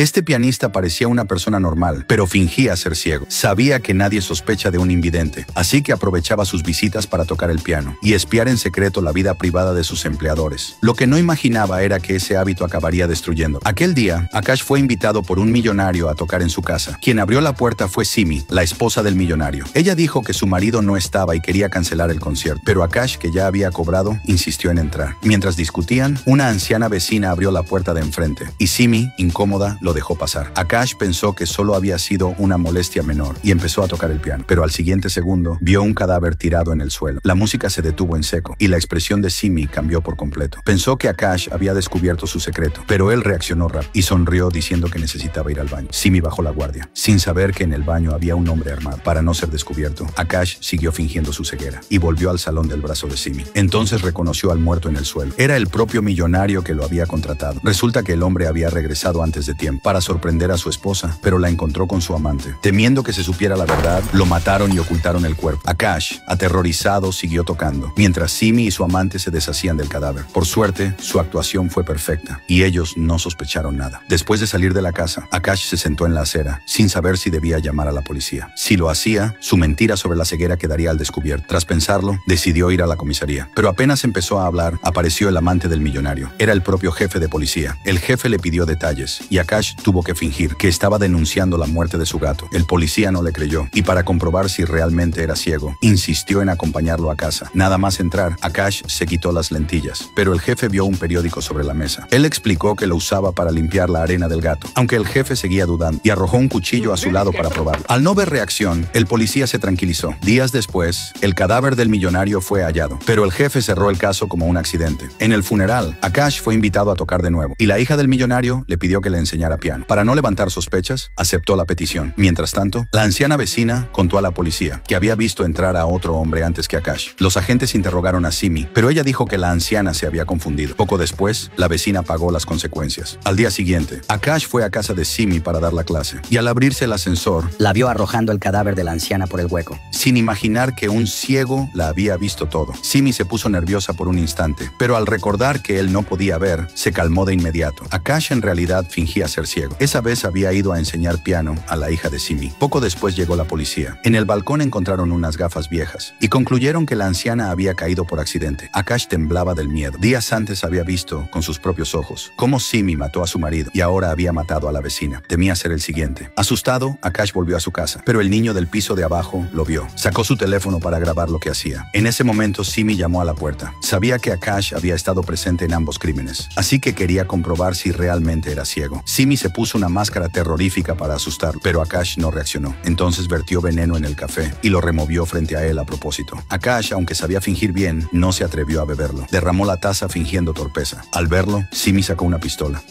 Este pianista parecía una persona normal, pero fingía ser ciego. Sabía que nadie sospecha de un invidente, así que aprovechaba sus visitas para tocar el piano y espiar en secreto la vida privada de sus empleadores. Lo que no imaginaba era que ese hábito acabaría destruyendo. Aquel día, Akash fue invitado por un millonario a tocar en su casa. Quien abrió la puerta fue Simi, la esposa del millonario. Ella dijo que su marido no estaba y quería cancelar el concierto, pero Akash, que ya había cobrado, insistió en entrar. Mientras discutían, una anciana vecina abrió la puerta de enfrente y Simi, incómoda, lo dejó pasar. Akash pensó que solo había sido una molestia menor y empezó a tocar el piano, pero al siguiente segundo vio un cadáver tirado en el suelo. La música se detuvo en seco y la expresión de Simi cambió por completo. Pensó que Akash había descubierto su secreto, pero él reaccionó rápido y sonrió diciendo que necesitaba ir al baño. Simi bajó la guardia, sin saber que en el baño había un hombre armado. Para no ser descubierto, Akash siguió fingiendo su ceguera y volvió al salón del brazo de Simi. Entonces reconoció al muerto en el suelo. Era el propio millonario que lo había contratado. Resulta que el hombre había regresado antes de tiempo para sorprender a su esposa, pero la encontró con su amante. Temiendo que se supiera la verdad, lo mataron y ocultaron el cuerpo. Akash, aterrorizado, siguió tocando, mientras Simi y su amante se deshacían del cadáver. Por suerte, su actuación fue perfecta y ellos no sospecharon nada. Después de salir de la casa, Akash se sentó en la acera, sin saber si debía llamar a la policía. Si lo hacía, su mentira sobre la ceguera quedaría al descubierto. Tras pensarlo, decidió ir a la comisaría. Pero apenas empezó a hablar, apareció el amante del millonario. Era el propio jefe de policía. El jefe le pidió detalles y Akash tuvo que fingir que estaba denunciando la muerte de su gato. El policía no le creyó y para comprobar si realmente era ciego, insistió en acompañarlo a casa. Nada más entrar, Akash se quitó las lentillas, pero el jefe vio un periódico sobre la mesa. Él explicó que lo usaba para limpiar la arena del gato, aunque el jefe seguía dudando y arrojó un cuchillo a su lado para probarlo. Al no ver reacción, el policía se tranquilizó. Días después, el cadáver del millonario fue hallado, pero el jefe cerró el caso como un accidente. En el funeral, Akash fue invitado a tocar de nuevo y la hija del millonario le pidió que le enseñara piano. Para no levantar sospechas, aceptó la petición. Mientras tanto, la anciana vecina contó a la policía que había visto entrar a otro hombre antes que Akash. Los agentes interrogaron a Simi, pero ella dijo que la anciana se había confundido. Poco después, la vecina pagó las consecuencias. Al día siguiente, Akash fue a casa de Simi para dar la clase y al abrirse el ascensor, la vio arrojando el cadáver de la anciana por el hueco. Sin imaginar que un ciego la había visto todo. Simi se puso nerviosa por un instante, pero al recordar que él no podía ver, se calmó de inmediato. Akash en realidad fingía ser ciego. Esa vez había ido a enseñar piano a la hija de Simi. Poco después llegó la policía. En el balcón encontraron unas gafas viejas y concluyeron que la anciana había caído por accidente. Akash temblaba del miedo. Días antes había visto con sus propios ojos cómo Simi mató a su marido y ahora había matado a la vecina. Temía ser el siguiente. Asustado, Akash volvió a su casa, pero el niño del piso de abajo lo vio. Sacó su teléfono para grabar lo que hacía. En ese momento, Simi llamó a la puerta. Sabía que Akash había estado presente en ambos crímenes, así que quería comprobar si realmente era ciego. Simi se puso una máscara terrorífica para asustarlo, pero Akash no reaccionó. Entonces vertió veneno en el café y lo removió frente a él a propósito. Akash, aunque sabía fingir bien, no se atrevió a beberlo. Derramó la taza fingiendo torpeza. Al verlo, Simi sacó una pistola.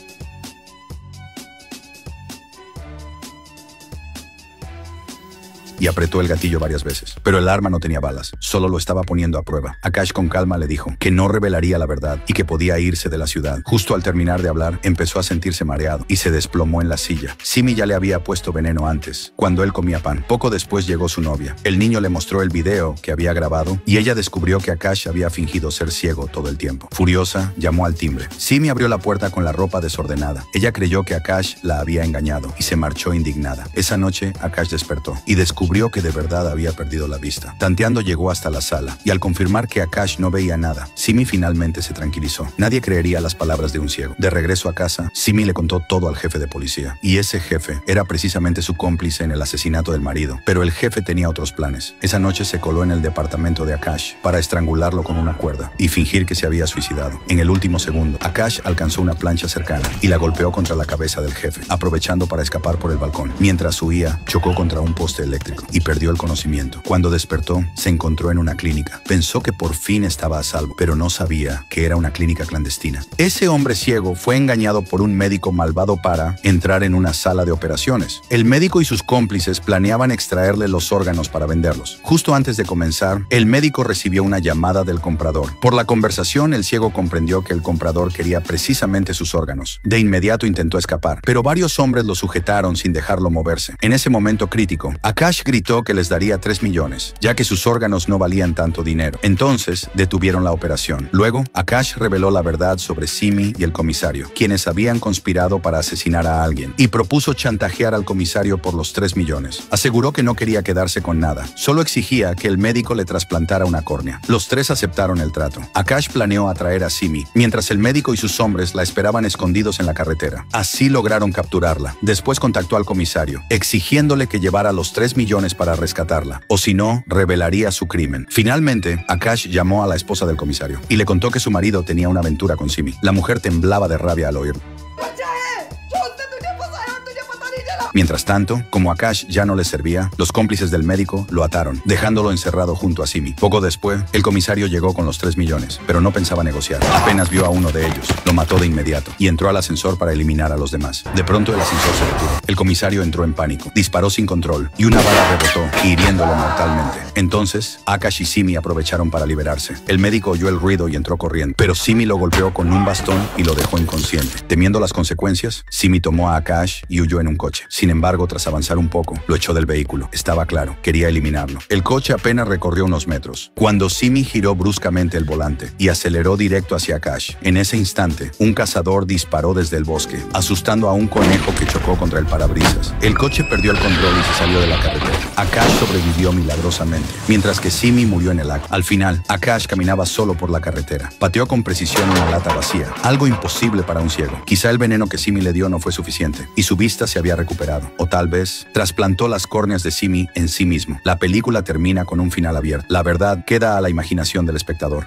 Y apretó el gatillo varias veces. Pero el arma no tenía balas, solo lo estaba poniendo a prueba. Akash con calma le dijo que no revelaría la verdad y que podía irse de la ciudad. Justo al terminar de hablar, empezó a sentirse mareado y se desplomó en la silla. Simi ya le había puesto veneno antes, cuando él comía pan. Poco después llegó su novia. El niño le mostró el video que había grabado y ella descubrió que Akash había fingido ser ciego todo el tiempo. Furiosa, llamó al timbre. Simi abrió la puerta con la ropa desordenada. Ella creyó que Akash la había engañado y se marchó indignada. Esa noche, Akash despertó y descubrió que de verdad había perdido la vista. Tanteando llegó hasta la sala y al confirmar que Akash no veía nada, Simi finalmente se tranquilizó. Nadie creería las palabras de un ciego. De regreso a casa, Simi le contó todo al jefe de policía y ese jefe era precisamente su cómplice en el asesinato del marido. Pero el jefe tenía otros planes. Esa noche se coló en el departamento de Akash para estrangularlo con una cuerda y fingir que se había suicidado. En el último segundo, Akash alcanzó una plancha cercana y la golpeó contra la cabeza del jefe, aprovechando para escapar por el balcón. Mientras huía, chocó contra un poste eléctrico y perdió el conocimiento. Cuando despertó, se encontró en una clínica. Pensó que por fin estaba a salvo, pero no sabía que era una clínica clandestina. Ese hombre ciego fue engañado por un médico malvado para entrar en una sala de operaciones. El médico y sus cómplices planeaban extraerle los órganos para venderlos. Justo antes de comenzar, el médico recibió una llamada del comprador. Por la conversación, el ciego comprendió que el comprador quería precisamente sus órganos. De inmediato intentó escapar, pero varios hombres lo sujetaron sin dejarlo moverse. En ese momento crítico, Akash gritó que les daría 3 millones, ya que sus órganos no valían tanto dinero. Entonces, detuvieron la operación. Luego, Akash reveló la verdad sobre Simi y el comisario, quienes habían conspirado para asesinar a alguien, y propuso chantajear al comisario por los 3 millones. Aseguró que no quería quedarse con nada, solo exigía que el médico le trasplantara una córnea. Los tres aceptaron el trato. Akash planeó atraer a Simi, mientras el médico y sus hombres la esperaban escondidos en la carretera. Así lograron capturarla. Después contactó al comisario, exigiéndole que llevara los 3 millones para rescatarla, o si no, revelaría su crimen. Finalmente, Akash llamó a la esposa del comisario y le contó que su marido tenía una aventura con Simi. La mujer temblaba de rabia al oírlo. Mientras tanto, como Akash ya no le servía, los cómplices del médico lo ataron, dejándolo encerrado junto a Simi. Poco después, el comisario llegó con los 3 millones, pero no pensaba negociar. Apenas vio a uno de ellos, lo mató de inmediato y entró al ascensor para eliminar a los demás. De pronto el ascensor se detuvo. El comisario entró en pánico, disparó sin control y una bala rebotó, hiriéndolo mortalmente. Entonces, Akash y Simi aprovecharon para liberarse. El médico oyó el ruido y entró corriendo, pero Simi lo golpeó con un bastón y lo dejó inconsciente. Temiendo las consecuencias, Simi tomó a Akash y huyó en un coche. Sin embargo, tras avanzar un poco, lo echó del vehículo. Estaba claro, quería eliminarlo. El coche apenas recorrió unos metros, cuando Simi giró bruscamente el volante y aceleró directo hacia Akash. En ese instante, un cazador disparó desde el bosque, asustando a un conejo que chocó contra el parabrisas. El coche perdió el control y se salió de la carretera. Akash sobrevivió milagrosamente, mientras que Simi murió en el acto. Al final, Akash caminaba solo por la carretera. Pateó con precisión una lata vacía, algo imposible para un ciego. Quizá el veneno que Simi le dio no fue suficiente, y su vista se había recuperado. O tal vez, trasplantó las córneas de Simi en sí mismo. La película termina con un final abierto. La verdad queda a la imaginación del espectador.